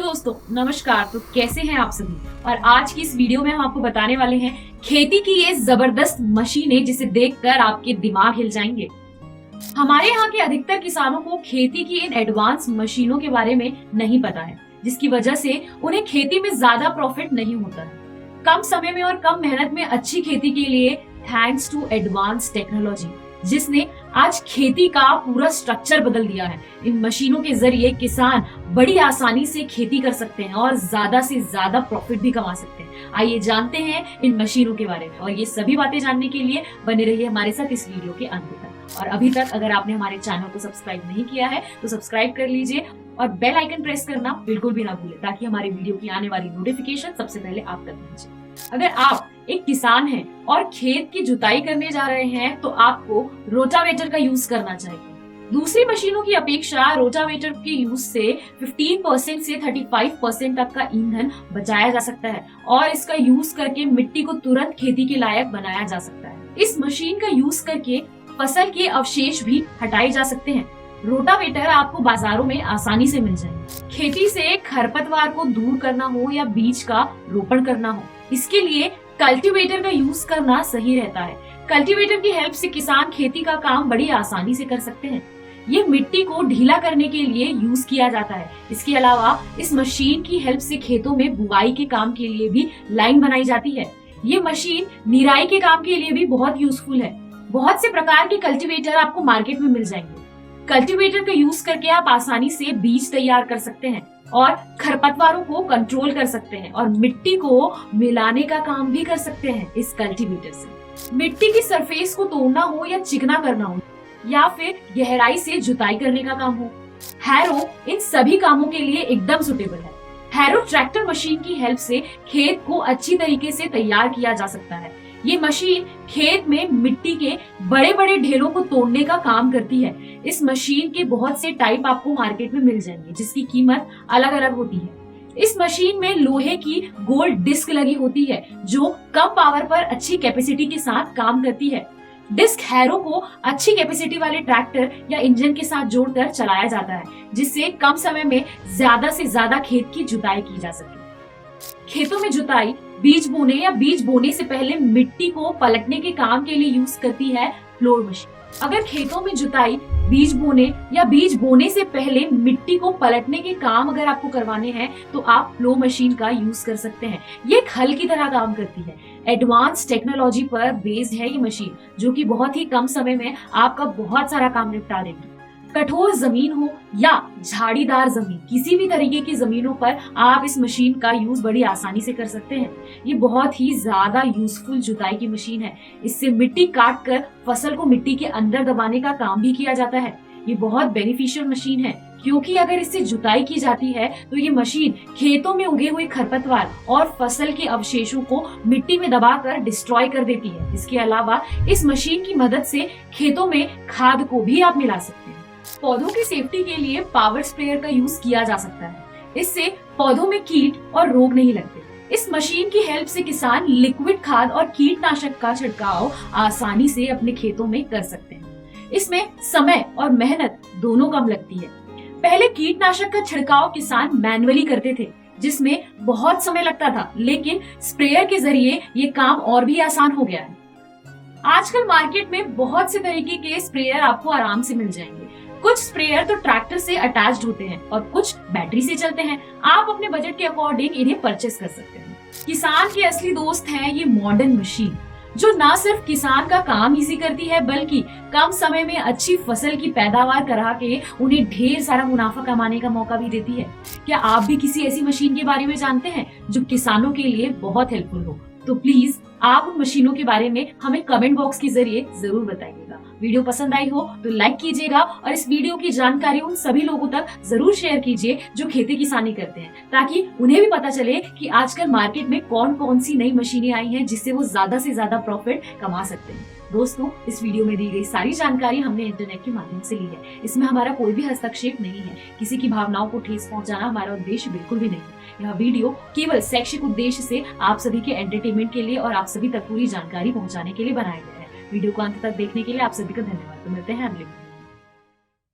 दोस्तों नमस्कार। तो कैसे हैं आप सभी। और आज की इस वीडियो में हम आपको बताने वाले हैं खेती की ये जबरदस्त मशीनें जिसे देखकर आपके दिमाग हिल जाएंगे। हमारे यहाँ के अधिकतर किसानों को खेती की इन एडवांस मशीनों के बारे में नहीं पता है, जिसकी वजह से उन्हें खेती में ज्यादा प्रॉफिट नहीं होता है। कम समय में और कम मेहनत में अच्छी खेती के लिए थैंक्स टू एडवांस टेक्नोलॉजी, जिसने आज खेती का पूरा स्ट्रक्चर बदल दिया है। इन मशीनों के जरिए किसान बड़ी आसानी से खेती कर सकते हैं और ज्यादा से ज्यादा प्रॉफिट भी कमा सकते हैं। आइए जानते हैं इन मशीनों के बारे में, और ये सभी बातें जानने के लिए बने रहिए हमारे साथ इस वीडियो के अंत तक। और अभी तक अगर आपने हमारे चैनल को सब्सक्राइब नहीं किया है तो सब्सक्राइब कर लीजिए और बेल आइकन प्रेस करना बिल्कुल भी ना भूलें, ताकि हमारी वीडियो की आने वाली नोटिफिकेशन सबसे पहले आप तक पहुंचे। अगर आप एक किसान हैं और खेत की जुताई करने जा रहे हैं तो आपको रोटावेटर का यूज करना चाहिए। दूसरी मशीनों की अपेक्षा रोटावेटर के यूज से 15% से 35% तक का ईंधन बचाया जा सकता है और इसका यूज करके मिट्टी को तुरंत खेती के लायक बनाया जा सकता है। इस मशीन का यूज करके फसल के अवशेष भी हटाए जा सकते हैं। रोटावेटर आपको बाजारों में आसानी से मिल जाएंगे। खेती से खरपतवार को दूर करना हो या बीज का रोपण करना हो, इसके लिए कल्टीवेटर का यूज करना सही रहता है। कल्टीवेटर की हेल्प से किसान खेती का काम बड़ी आसानी से कर सकते हैं। ये मिट्टी को ढीला करने के लिए यूज किया जाता है। इसके अलावा इस मशीन की हेल्प से खेतों में बुआई के काम के लिए भी लाइन बनाई जाती है। ये मशीन निराई के काम के लिए भी बहुत यूजफुल है। बहुत से प्रकार के कल्टीवेटर आपको मार्केट में मिल जाएंगे। कल्टीवेटर का यूज करके आप आसानी से बीज तैयार कर सकते हैं और खरपतवारों को कंट्रोल कर सकते हैं और मिट्टी को मिलाने का काम भी कर सकते हैं। इस कल्टीवेटर से मिट्टी की सरफेस को तोड़ना हो या चिकना करना हो या फिर गहराई से जुताई करने का काम हो, हैरो इन सभी कामों के लिए एकदम सुटेबल है। हैरो ट्रैक्टर मशीन की हेल्प से खेत को अच्छी तरीके से तैयार किया जा सकता है। ये मशीन खेत में मिट्टी के बड़े बड़े ढेरों को तोड़ने का काम करती है। इस मशीन के बहुत से टाइप आपको मार्केट में मिल जाएंगे, जिसकी कीमत अलग अलग होती है। इस मशीन में लोहे की गोल डिस्क लगी होती है जो कम पावर पर अच्छी कैपेसिटी के साथ काम करती है। डिस्क हैरो को अच्छी कैपेसिटी वाले ट्रैक्टर या इंजन के साथ जोड़कर चलाया जाता है, जिससे कम समय में ज्यादा से ज्यादा खेत की जुताई की जा सके। खेतों में जुताई बीज बोने या बीज बोने से पहले मिट्टी को पलटने के काम के लिए यूज करती है फ्लोर मशीन। अगर खेतों में जुताई बीज बोने या बीज बोने से पहले मिट्टी को पलटने के काम अगर आपको करवाने हैं तो आप फ्लो मशीन का यूज कर सकते हैं। ये एक हल की तरह काम करती है। एडवांस टेक्नोलॉजी पर बेस्ड है ये मशीन, जो कि बहुत ही कम समय में आपका बहुत सारा काम निपटा देगी। कठोर जमीन हो या झाड़ीदार जमीन, किसी भी तरीके की जमीनों पर आप इस मशीन का यूज बड़ी आसानी से कर सकते हैं। ये बहुत ही ज्यादा यूजफुल जुताई की मशीन है। इससे मिट्टी काट कर फसल को मिट्टी के अंदर दबाने का काम भी किया जाता है। ये बहुत बेनिफिशियल मशीन है, क्योंकि अगर इससे जुताई की जाती है तो ये मशीन खेतों में उगे हुए खरपतवार और फसल के अवशेषों को मिट्टी में दबाकर डिस्ट्रॉय कर देती है। इसके अलावा इस मशीन की मदद से खेतों में खाद को भी आप मिला सकते हैं। पौधों की सेफ्टी के लिए पावर स्प्रेयर का यूज किया जा सकता है। इससे पौधों में कीट और रोग नहीं लगते। इस मशीन की हेल्प से किसान लिक्विड खाद और कीटनाशक का छिड़काव आसानी से अपने खेतों में कर सकते हैं। इसमें समय और मेहनत दोनों कम लगती है। पहले कीटनाशक का छिड़काव किसान मैन्युअली करते थे, जिसमें बहुत समय लगता था, लेकिन स्प्रेयर के जरिए ये काम और भी आसान हो गया है। आजकल मार्केट में बहुत से तरीके के स्प्रेयर आपको आराम से मिल जाएंगे। कुछ स्प्रेयर तो ट्रैक्टर से अटैच्ड होते हैं और कुछ बैटरी से चलते हैं। आप अपने बजट के अकॉर्डिंग इन्हें परचेस कर सकते हैं। किसान के असली दोस्त है ये मॉडर्न मशीन, जो न सिर्फ किसान का काम इजी करती है बल्कि कम समय में अच्छी फसल की पैदावार करा के उन्हें ढेर सारा मुनाफा कमाने का मौका भी देती है। क्या आप भी किसी ऐसी मशीन के बारे में जानते हैं जो किसानों के लिए बहुत हेल्पफुल हो? तो प्लीज आप उन मशीनों के बारे में हमें कमेंट बॉक्स के जरिए जरूर बताइएगा। वीडियो पसंद आई हो तो लाइक कीजिएगा और इस वीडियो की जानकारी उन सभी लोगों तक जरूर शेयर कीजिए जो खेती किसानी करते हैं, ताकि उन्हें भी पता चले कि आजकल मार्केट में कौन कौन सी नई मशीनें आई हैं जिससे वो ज्यादा से ज्यादा प्रॉफिट कमा सकते हैं। दोस्तों, इस वीडियो में दी गई सारी जानकारी हमने इंटरनेट के माध्यम से ली है। इसमें हमारा कोई भी हस्तक्षेप नहीं है। किसी की भावनाओं को ठेस पहुंचाना हमारा उद्देश्य बिल्कुल भी नहीं है। यह वीडियो केवल शैक्षिक उद्देश्य से आप सभी के एंटरटेनमेंट के लिए और आप सभी तक पूरी जानकारी पहुंचाने के लिए बनाया गया है। वीडियो को अंत तक देखने के लिए आप सभी का धन्यवाद। तो मिलते हैं अगले वीडियो में।